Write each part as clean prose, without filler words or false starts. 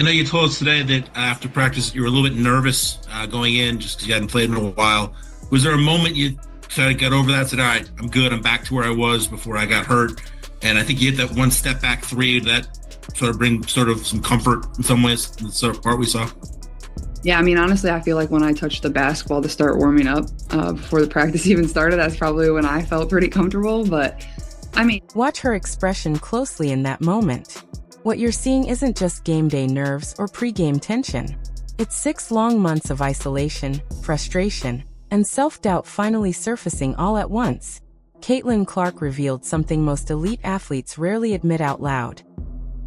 I know you told us today that after practice you were a little bit nervous going in just because you hadn't played in a while. Was there a moment you kind of got over that and said, all right, I'm good. I'm back to where I was before I got hurt? And I think you hit that one step back three that sort of bring sort of some comfort in some ways, the sort of part we saw. Yeah, I mean, honestly, I feel like when I touched the basketball to start warming up before the practice even started, that's probably when I felt pretty comfortable. But I mean, watch her expression closely in that moment. What you're seeing isn't just game day nerves or pre-game tension. It's 6 long months of isolation, frustration, and self-doubt finally surfacing all at once. Caitlin Clark revealed something most elite athletes rarely admit out loud.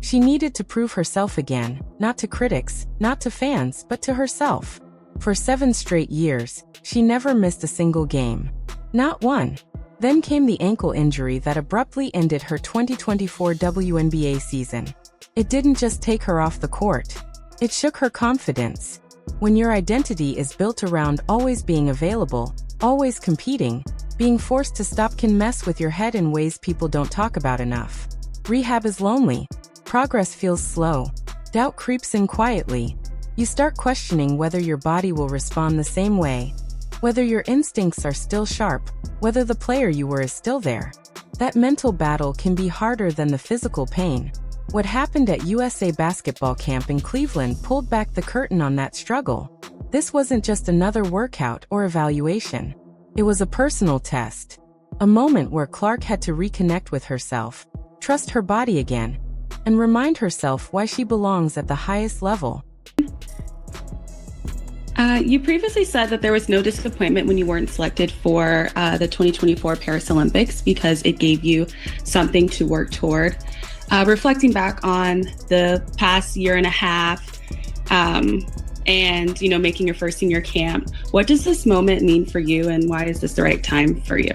She needed to prove herself again, not to critics, not to fans, but to herself. For 7 straight years, she never missed a single game. Not one. Then came the ankle injury that abruptly ended her 2024 WNBA season. It didn't just take her off the court. It shook her confidence. When your identity is built around always being available, always competing, being forced to stop can mess with your head in ways people don't talk about enough. Rehab is lonely. Progress feels slow. Doubt creeps in quietly. You start questioning whether your body will respond the same way, whether your instincts are still sharp, whether the player you were is still there. That mental battle can be harder than the physical pain. What happened at USA basketball camp in Cleveland pulled back the curtain on that struggle. This wasn't just another workout or evaluation. It was a personal test. A moment where Clark had to reconnect with herself, trust her body again, and remind herself why she belongs at the highest level. You previously said that there was no disappointment when you weren't selected for the 2024 Paris Olympics because it gave you something to work toward. Reflecting back on the past year and a half and, making your first senior camp, what does this moment mean for you and why is this the right time for you?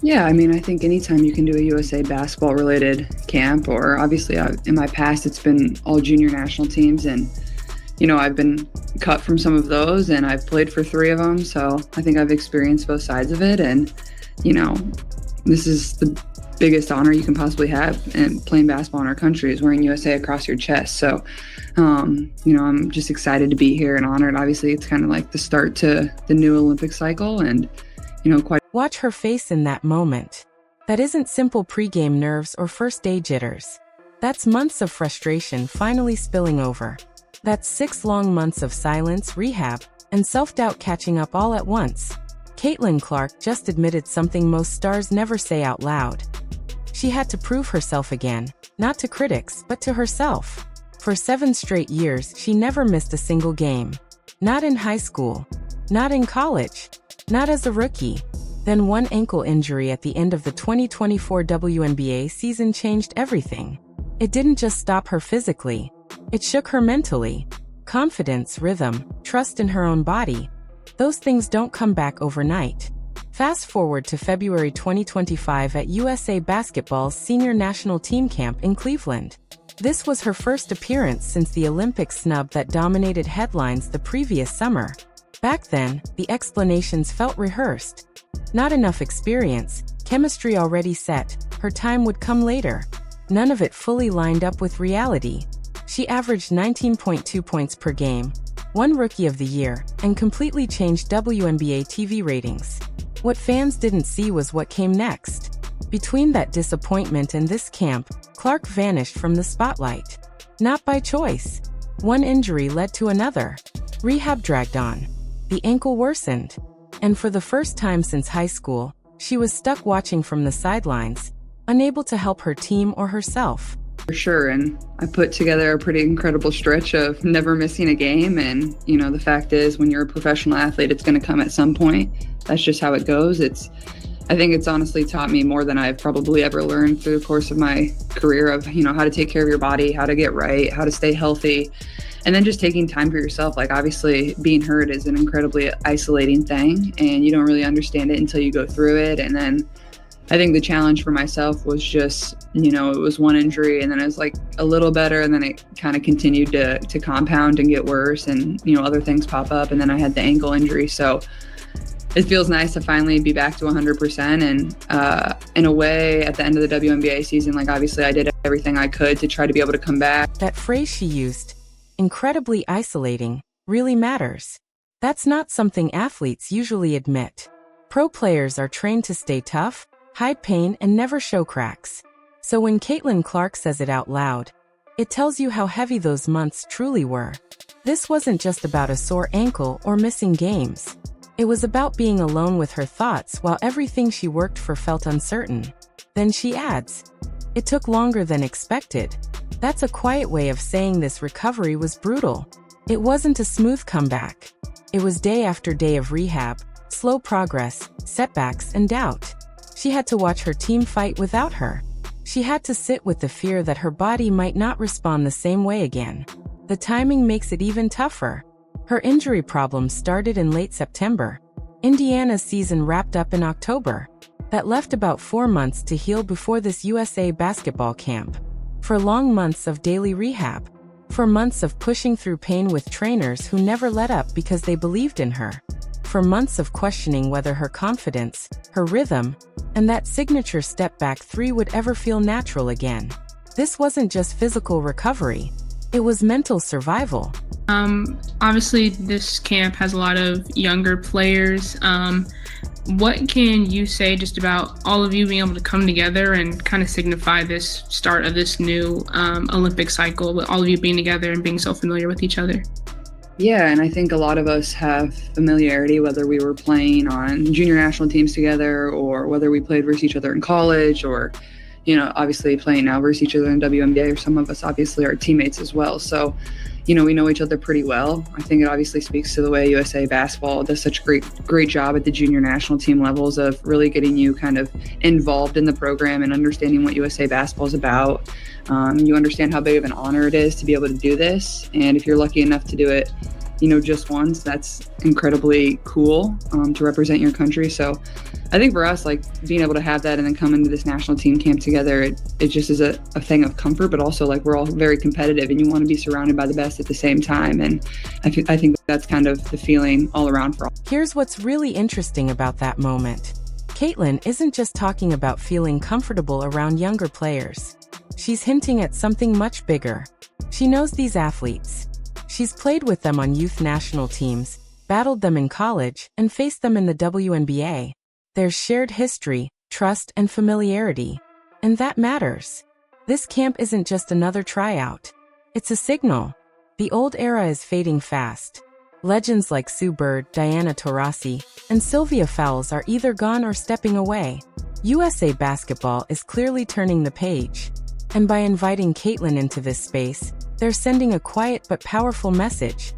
yeah, I mean, I think anytime you can do a USA basketball related camp, or obviously in my past, it's been all junior national teams. And, I've been cut from some of those and I've played for 3 of them. So I think I've experienced both sides of it. And, this is the biggest honor you can possibly have in playing basketball in our country is wearing USA across your chest. So, I'm just excited to be here and honored. Obviously, it's kind of like the start to the new Olympic cycle and, quite. Watch her face in that moment. That isn't simple pre-game nerves or first-day jitters. That's months of frustration finally spilling over. That's 6 long months of silence, rehab, and self-doubt catching up all at once. Caitlin Clark just admitted something most stars never say out loud. She had to prove herself again, not to critics, but to herself. For 7 straight years, she never missed a single game. Not in high school. Not in college. Not as a rookie. Then one ankle injury at the end of the 2024 WNBA season changed everything. It didn't just stop her physically. It shook her mentally. Confidence, rhythm, trust in her own body. Those things don't come back overnight. Fast forward to February 2025 at USA Basketball's senior national team camp in Cleveland. This was her first appearance since the Olympic snub that dominated headlines the previous summer. Back then, the explanations felt rehearsed. Not enough experience, chemistry already set, her time would come later. None of it fully lined up with reality. She averaged 19.2 points per game, won Rookie of the Year, and completely changed WNBA TV ratings. What fans didn't see was what came next. Between that disappointment and this camp, Clark vanished from the spotlight. Not by choice. One injury led to another. Rehab dragged on. The ankle worsened. And for the first time since high school, she was stuck watching from the sidelines, unable to help her team or herself. For sure. And I put together a pretty incredible stretch of never missing a game. And, the fact is when you're a professional athlete, it's going to come at some point. That's just how it goes. I think it's honestly taught me more than I've probably ever learned through the course of my career of, how to take care of your body, how to get right, how to stay healthy, and then just taking time for yourself. Like obviously being hurt is an incredibly isolating thing and you don't really understand it until you go through it. And then I think the challenge for myself was just, it was one injury and then it was like a little better and then it kind of continued to compound and get worse and, other things pop up. And then I had the ankle injury. So it feels nice to finally be back to 100%. And in a way, at the end of the WNBA season, like obviously I did everything I could to try to be able to come back. That phrase she used, incredibly isolating, really matters. That's not something athletes usually admit. Pro players are trained to stay tough, hide pain, and never show cracks. So when Caitlin Clark says it out loud, it tells you how heavy those months truly were. This wasn't just about a sore ankle or missing games. It was about being alone with her thoughts while everything she worked for felt uncertain. Then she adds, "It took longer than expected." That's a quiet way of saying this recovery was brutal. It wasn't a smooth comeback. It was day after day of rehab, slow progress, setbacks, and doubt. She had to watch her team fight without her. She had to sit with the fear that her body might not respond the same way again. The timing makes it even tougher. Her injury problems started in late September. Indiana's season wrapped up in October. That left about 4 months to heal before this USA basketball camp. For long months of daily rehab. For months of pushing through pain with trainers who never let up because they believed in her. For months of questioning whether her confidence, her rhythm, and that signature step back three would ever feel natural again. This wasn't just physical recovery. It was mental survival. Obviously, this camp has a lot of younger players. What can you say just about all of you being able to come together and kind of signify this start of this new Olympic cycle, with all of you being together and being so familiar with each other? Yeah, and I think a lot of us have familiarity, whether we were playing on junior national teams together or whether we played versus each other in college or, obviously playing now versus each other in WNBA, or some of us obviously are teammates as well. So, we know each other pretty well. I think it obviously speaks to the way USA basketball does such a great job at the junior national team levels of really getting you kind of involved in the program and understanding what USA basketball is about. You understand how big of an honor it is to be able to do this. And if you're lucky enough to do it, just once, that's incredibly cool to represent your country. So I think for us, like being able to have that and then come into this national team camp together, it just is a thing of comfort, but also like we're all very competitive and you want to be surrounded by the best at the same time. And I think that's kind of the feeling all around for all. Here's what's really interesting about that moment. Caitlin isn't just talking about feeling comfortable around younger players. She's hinting at something much bigger. She knows these athletes. She's played with them on youth national teams, battled them in college, and faced them in the WNBA. There's shared history, trust, and familiarity. And that matters. This camp isn't just another tryout. It's a signal. The old era is fading fast. Legends like Sue Bird, Diana Taurasi, and Sylvia Fowles are either gone or stepping away. USA basketball is clearly turning the page. And by inviting Caitlin into this space, they're sending a quiet but powerful message.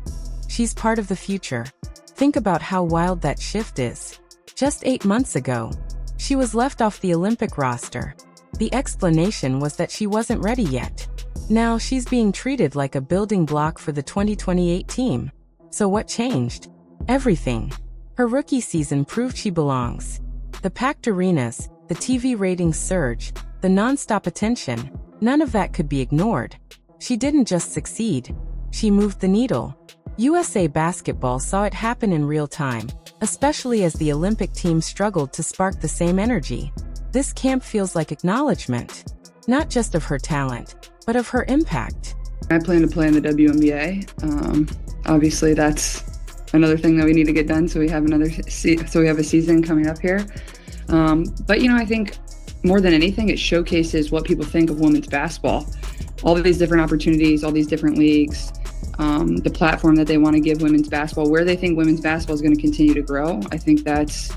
She's part of the future. Think about how wild that shift is. Just 8 months ago, she was left off the Olympic roster. The explanation was that she wasn't ready yet. Now she's being treated like a building block for the 2028 team. So what changed? Everything. Her rookie season proved she belongs. The packed arenas, the TV ratings surge, the non-stop attention, none of that could be ignored. She didn't just succeed. She moved the needle. USA basketball saw it happen in real time, especially as the Olympic team struggled to spark the same energy. This camp feels like acknowledgement, not just of her talent, but of her impact. I plan to play in the WNBA. Obviously, that's another thing that we need to get done, so we have a season coming up here. But I think more than anything, it showcases what people think of women's basketball. All of these different opportunities, all these different leagues, the platform that they want to give women's basketball, where they think women's basketball is going to continue to grow. I think that's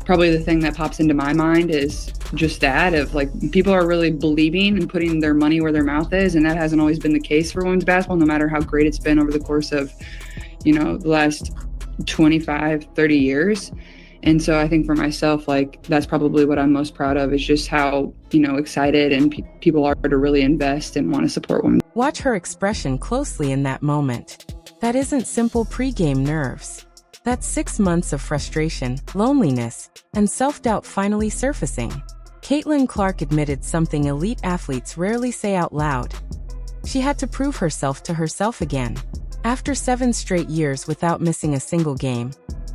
probably the thing that pops into my mind is just that of like people are really believing and putting their money where their mouth is. And that hasn't always been the case for women's basketball, no matter how great it's been over the course of, the last 25, 30 years. And so I think for myself, like that's probably what I'm most proud of is just how, excited and people are to really invest and want to support women. Watch her expression closely in that moment. That isn't simple pre-game nerves. That's 6 months of frustration, loneliness, and self-doubt finally surfacing. Caitlin Clark admitted something elite athletes rarely say out loud. She had to prove herself to herself again. After 7 straight years without missing a single game,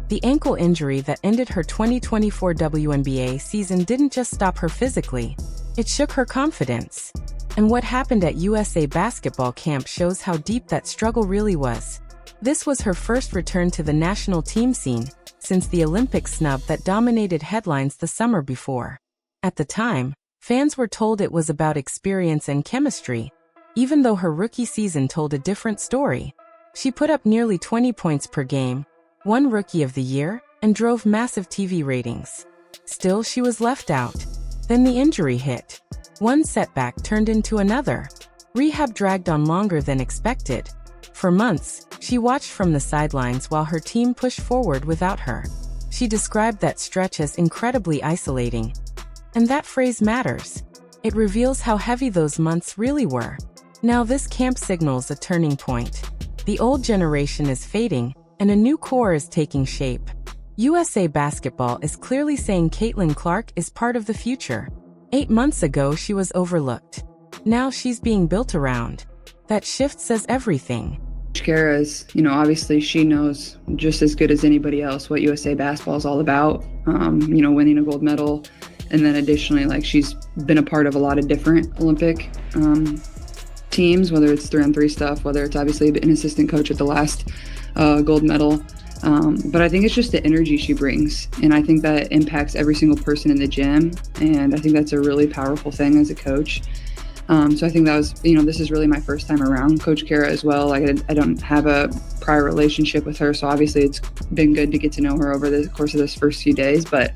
The ankle injury that ended her 2024 WNBA season didn't just stop her physically, it shook her confidence. And what happened at USA basketball camp shows how deep that struggle really was. This was her first return to the national team scene since the Olympic snub that dominated headlines the summer before. At the time, fans were told it was about experience and chemistry, even though her rookie season told a different story. She put up nearly 20 points per game, won Rookie of the Year, and drove massive TV ratings. Still, she was left out. Then the injury hit. One setback turned into another. Rehab dragged on longer than expected. For months, she watched from the sidelines while her team pushed forward without her. She described that stretch as incredibly isolating. And that phrase matters. It reveals how heavy those months really were. Now this camp signals a turning point. The old generation is fading, and a new core is taking shape. USA basketball is clearly saying Caitlin Clark is part of the future. 8 months ago she was overlooked. Now she's being built around. That shift says everything. Kara's, obviously she knows just as good as anybody else what USA basketball is all about. Winning a gold medal. And then additionally, she's been a part of a lot of different Olympic teams, whether it's 3-on-3 stuff, whether it's obviously an assistant coach at the last gold medal. But I think it's just the energy she brings. And I think that impacts every single person in the gym. And I think that's a really powerful thing as a coach. So I think that was, this is really my first time around Coach Kara as well. I don't have a prior relationship with her. So obviously it's been good to get to know her over the course of this first few days. But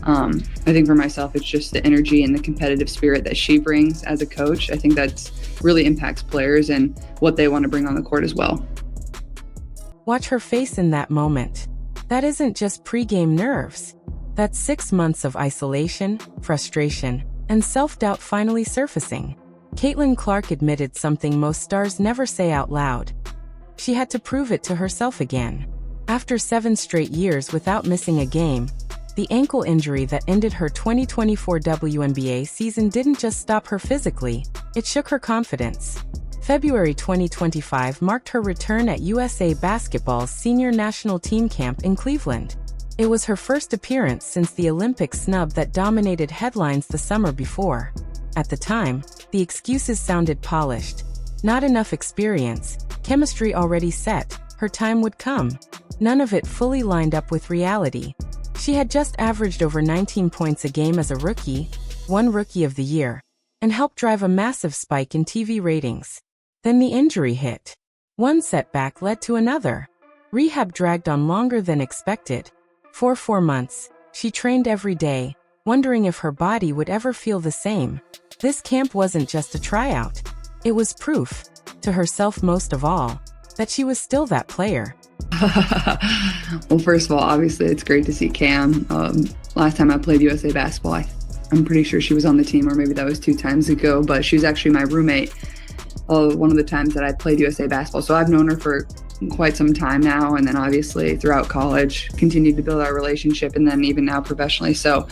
I think for myself, it's just the energy and the competitive spirit that she brings as a coach. I think that's really impacts players and what they want to bring on the court as well. Watch her face in that moment. That isn't just pre-game nerves. That's 6 months of isolation, frustration, and self-doubt finally surfacing. Caitlin Clark admitted something most stars never say out loud. She had to prove it to herself again. After 7 straight years without missing a game, the ankle injury that ended her 2024 WNBA season didn't just stop her physically, it shook her confidence. February 2025 marked her return at USA Basketball's senior national team camp in Cleveland. It was her first appearance since the Olympic snub that dominated headlines the summer before. At the time, the excuses sounded polished. Not enough experience, chemistry already set, her time would come. None of it fully lined up with reality. She had just averaged over 19 points a game as a rookie, won Rookie of the Year, and helped drive a massive spike in TV ratings. Then the injury hit. One setback led to another. Rehab dragged on longer than expected. For 4 months, she trained every day, wondering if her body would ever feel the same. This camp wasn't just a tryout. It was proof, to herself most of all, that she was still that player. Well, first of all, obviously it's great to see Cam. Last time I played USA basketball, I'm pretty sure she was on the team, or maybe that was 2 times ago, but she was actually my roommate one of the times that I played USA basketball. So I've known her for quite some time now, and then obviously throughout college continued to build our relationship, and then even now professionally. So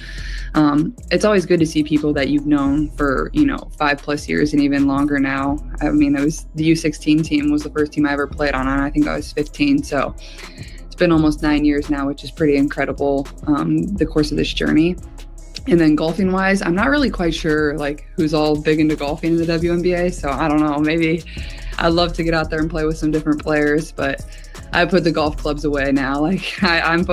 it's always good to see people that you've known for 5+ years and even longer now. I mean, it was the U16 team was the first team I ever played on, and I think I was 15. So it's been almost 9 years now, which is pretty incredible, the course of this journey. And then golfing wise, I'm not really quite sure who's all big into golfing in the WNBA. So I don't know, maybe I'd love to get out there and play with some different players, but I put the golf clubs away now. I'm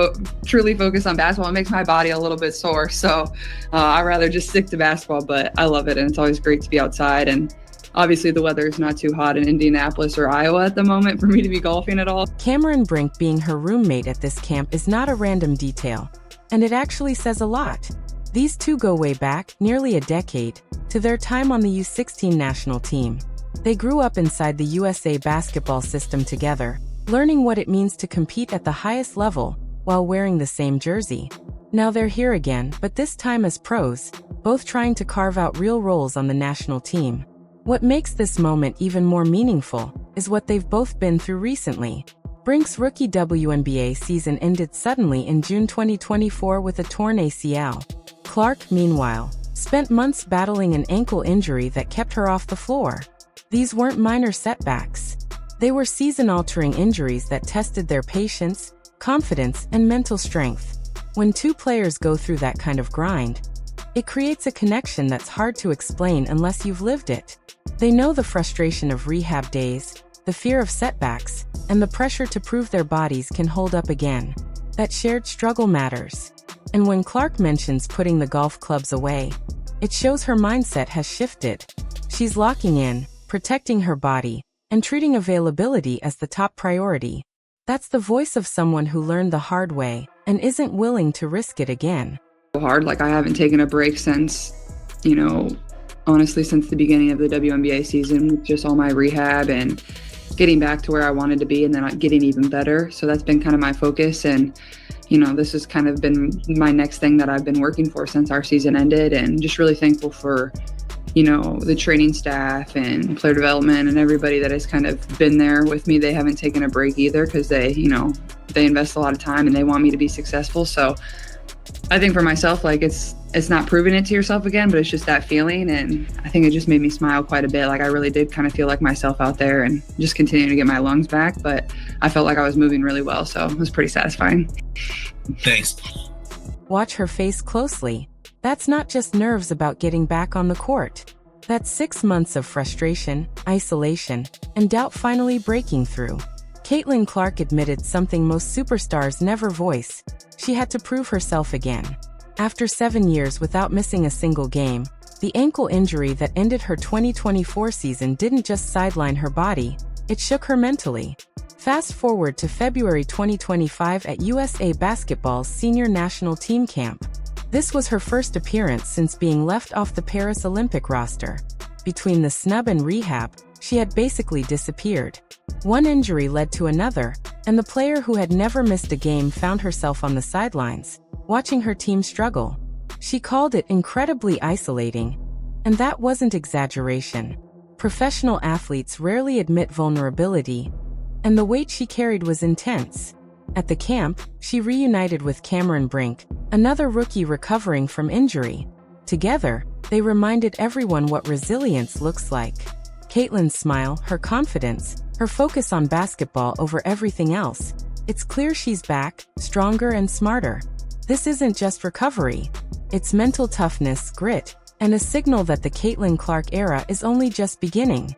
truly focused on basketball. It makes my body a little bit sore. So I'd rather just stick to basketball, but I love it. And it's always great to be outside. And obviously the weather is not too hot in Indianapolis or Iowa at the moment for me to be golfing at all. Cameron Brink being her roommate at this camp is not a random detail, and it actually says a lot. These two go way back, nearly a decade, to their time on the U16 national team. They grew up inside the USA basketball system together, learning what it means to compete at the highest level while wearing the same jersey. Now they're here again, but this time as pros, both trying to carve out real roles on the national team. What makes this moment even more meaningful is what they've both been through recently. Brink's rookie WNBA season ended suddenly in June 2024 with a torn ACL. Clark, meanwhile, spent months battling an ankle injury that kept her off the floor. These weren't minor setbacks. They were season-altering injuries that tested their patience, confidence, and mental strength. When two players go through that kind of grind, it creates a connection that's hard to explain unless you've lived it. They know the frustration of rehab days, the fear of setbacks, and the pressure to prove their bodies can hold up again. That shared struggle matters. And when Clark mentions putting the golf clubs away, it shows her mindset has shifted. She's locking in, protecting her body, and treating availability as the top priority. That's the voice of someone who learned the hard way and isn't willing to risk it again. Hard, like I haven't taken a break since, honestly, since the beginning of the WNBA season, with just all my rehab and getting back to where I wanted to be and then getting even better. So that's been kind of my focus. And, this has kind of been my next thing that I've been working for since our season ended, and just really thankful for, the training staff and player development and everybody that has kind of been there with me. They haven't taken a break either because they invest a lot of time and they want me to be successful. So I think for myself, like it's not proving it to yourself again, but it's just that feeling. And I think it just made me smile quite a bit. Like I really did kind of feel like myself out there and just continuing to get my lungs back. But I felt like I was moving really well. So it was pretty satisfying. Thanks. Watch her face closely. That's not just nerves about getting back on the court. That's 6 months of frustration, isolation, and doubt finally breaking through. Caitlin Clark admitted something most superstars never voice. She had to prove herself again. After 7 years without missing a single game, the ankle injury that ended her 2024 season didn't just sideline her body, it shook her mentally. Fast forward to February 2025 at USA Basketball's senior national team camp. This was her first appearance since being left off the Paris Olympic roster. Between the snub and rehab, she had basically disappeared. One injury led to another, and the player who had never missed a game found herself on the sidelines, watching her team struggle. She called it incredibly isolating, and that wasn't exaggeration. Professional athletes rarely admit vulnerability, and the weight she carried was intense. At the camp, she reunited with Cameron Brink, another rookie recovering from injury. Together, they reminded everyone what resilience looks like. Caitlin's smile, her confidence, her focus on basketball over everything else. It's clear she's back, stronger and smarter. This isn't just recovery. It's mental toughness, grit, and a signal that the Caitlin Clark era is only just beginning.